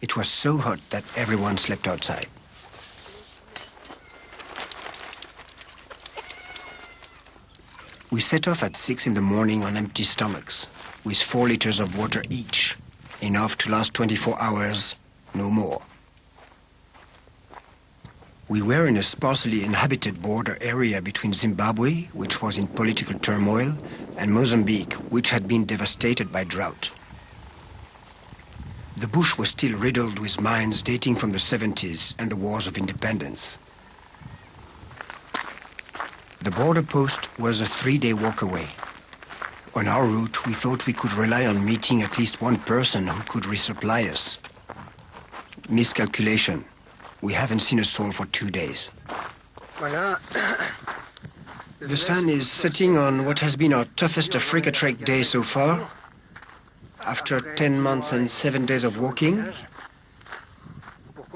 It was so hot that everyone slept outside. We set off at 6 in the morning on empty stomachs, with 4 liters of water each, enough to last 24 hours, no more. We were in a sparsely inhabited border area between Zimbabwe, which was in political turmoil, and Mozambique, which had been devastated by drought. The bush was still riddled with mines dating from the 70s and the wars of independence. The border post was a 3-day walk away. On our route, we thought we could rely on meeting at least one person who could resupply us. Miscalculation. We haven't seen a soul for 2 days. The sun is setting on what has been our toughest Africa Trek day so far. After 10 months and 7 days of walking.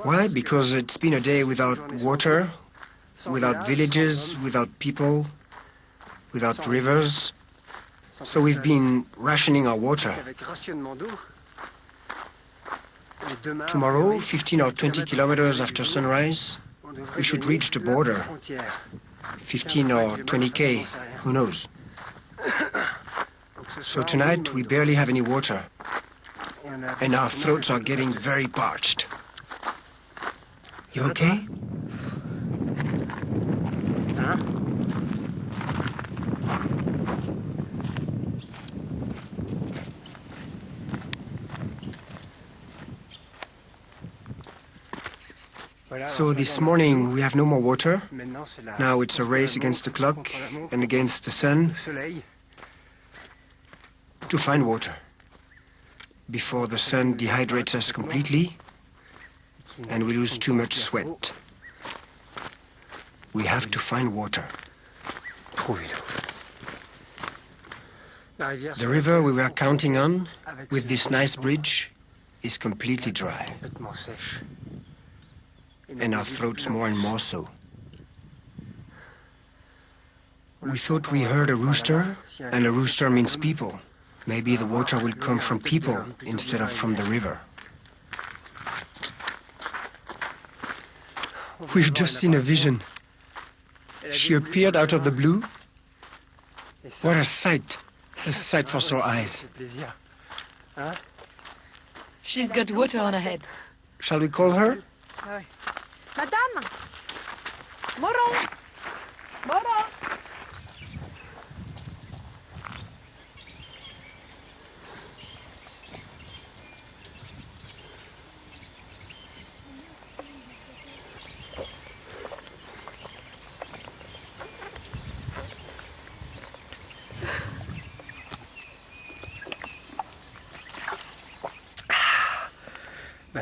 Why? Because it's been a day without water, without villages, without people, without rivers. So we've been rationing our water. Tomorrow, 15 or 20 kilometers after sunrise, we should reach the border. 15 or 20 who knows? So tonight, we barely have any water. And our throats are getting very parched. You okay? So this morning we have no more water. Now it's a race against the clock and against the sun to find water before the sun dehydrates us completely and we lose too much sweat. We have to find water. The river we were counting on with this nice bridge is completely dry. And our throats more and more so. We thought we heard a rooster, and a rooster means people. Maybe the water will come from people instead of from the river. We've just seen a vision. She appeared out of the blue. What a sight for sore eyes. She's got water on her head. Shall we call her? Madame! Moron! Moron!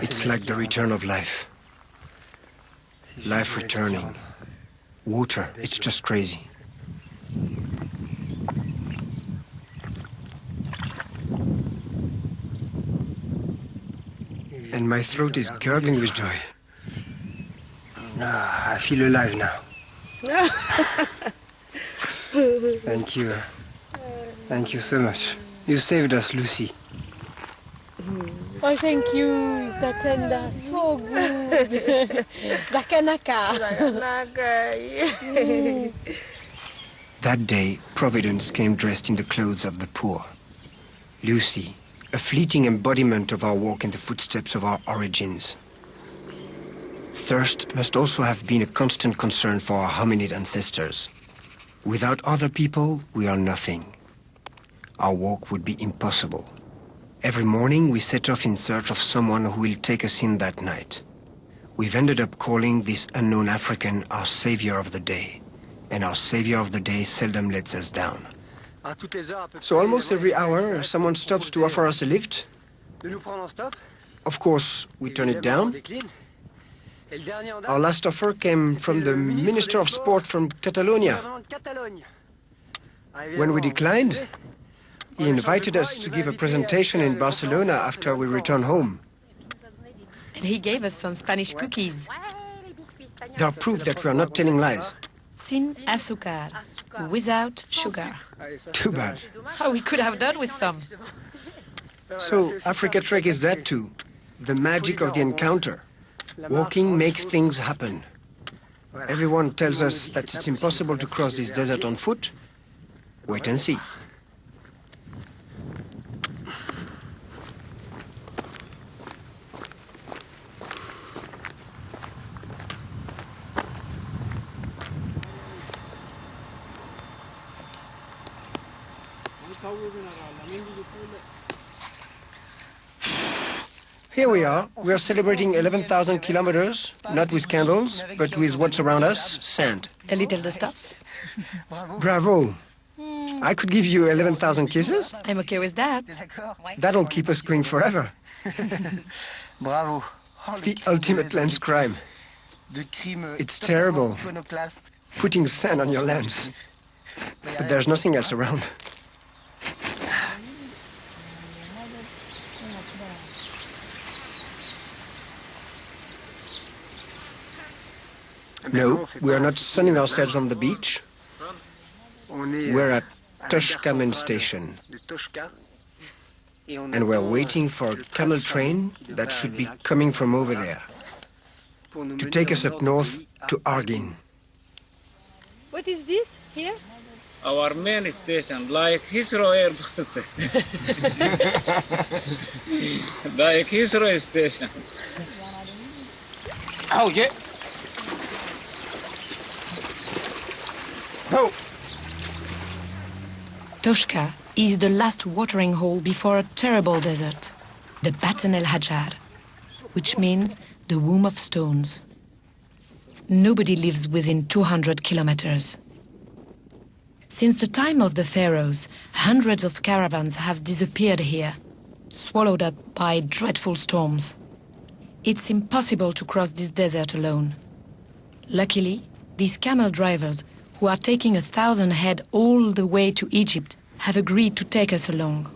It's like the return of life. Life returning. Water, it's just crazy. And my throat is gurgling with joy. I feel alive now. Thank you. Thank you so much. You saved us, Lucy. Oh, thank you, Tatenda. So good. Zakanaka. That day, Providence came dressed in the clothes of the poor. Lucy, a fleeting embodiment of our walk in the footsteps of our origins. Thirst must also have been a constant concern for our hominid ancestors. Without other people, we are nothing. Our walk would be impossible. Every morning, we set off in search of someone who will take us in that night. We've ended up calling this unknown African our savior of the day. And our savior of the day seldom lets us down. So almost every hour, someone stops to offer us a lift. Of course, we turn it down. Our last offer came from the Minister of Sport from Catalonia. When we declined, he invited us to give a presentation in Barcelona after we returned home. And he gave us some Spanish cookies. They are proof that we are not telling lies. Sin azúcar, without sugar. Too bad. Oh, we could have done with some. So, Africa Trek is that too. The magic of the encounter. Walking makes things happen. Everyone tells us that it's impossible to cross this desert on foot. Wait and see. Here we are. We are celebrating 11,000 kilometers, not with candles, but with what's around us, sand. A little the stuff. Bravo. I could give you 11,000 kisses. I'm okay with that. That'll keep us going forever. Bravo. The ultimate lens crime. It's terrible, putting sand on your lens. But there's nothing else around. No, we are not sunning ourselves on the beach. We're at Toshkamen station. And we're waiting for a camel train that should be coming from over there to take us up north to Argin. What is this here? Our main station, like Heathrow Airport. Like Heathrow station. Oh, yeah. Oh. Toshka is the last watering hole before a terrible desert, the Batn el Hajar, which means the womb of stones. Nobody lives within 200 kilometers. Since the time of the pharaohs, hundreds of caravans have disappeared here, swallowed up by dreadful storms. It's impossible to cross this desert alone. Luckily, these camel drivers, who are taking 1,000 head all the way to Egypt, have agreed to take us along.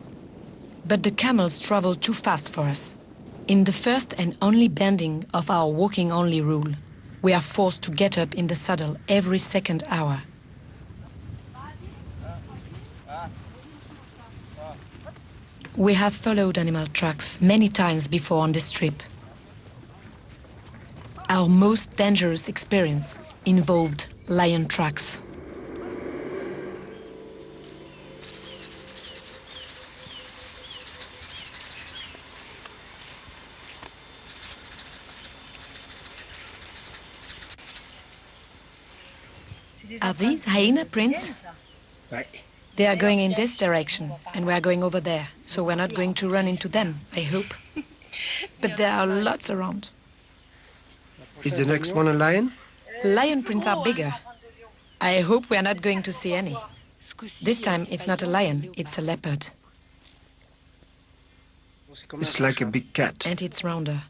But the camels travel too fast for us. In the first and only bending of our walking-only rule, we are forced to get up in the saddle every second hour. We have followed animal tracks many times before on this trip. Our most dangerous experience involved lion tracks. Are these hyena prints? They are going in this direction, and we are going over there, so we're not going to run into them, I hope. But there are lots around. Is the next one a lion? Lion prints are bigger. I hope we are not going to see any. This time it's not a lion, it's a leopard. It's like a big cat. And it's rounder.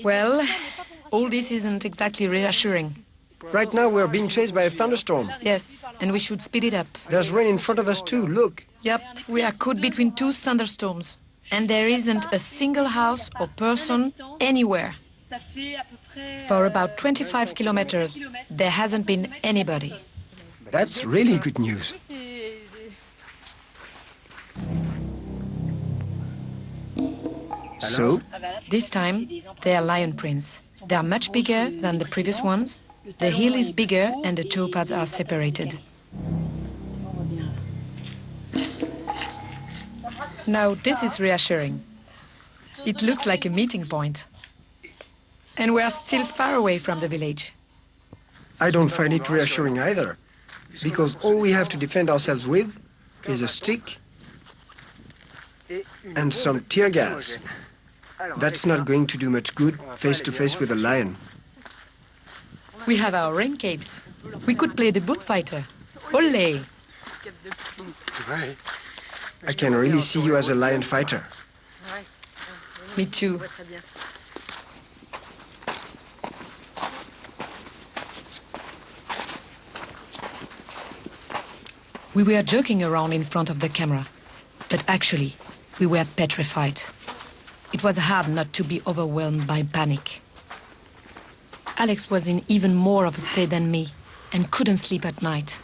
Well, all this isn't exactly reassuring. Right now we're being chased by a thunderstorm. Yes, and we should speed it up. There's rain in front of us too, look. Yep, we are caught between two thunderstorms. And there isn't a single house or person anywhere. For about 25 kilometers, there hasn't been anybody. That's really good news. So? This time, they are lion prints. They are much bigger than the previous ones. The heel is bigger and the toe pads are separated. Now, this is reassuring. It looks like a meeting point. And we are still far away from the village. I don't find it reassuring either, because all we have to defend ourselves with is a stick and some tear gas. That's not going to do much good face to face with a lion. We have our rain capes. We could play the bullfighter. Olé! I can really see you as a lion fighter. Me too. We were joking around in front of the camera, but actually, we were petrified. It was hard not to be overwhelmed by panic. Alex was in even more of a state than me and couldn't sleep at night.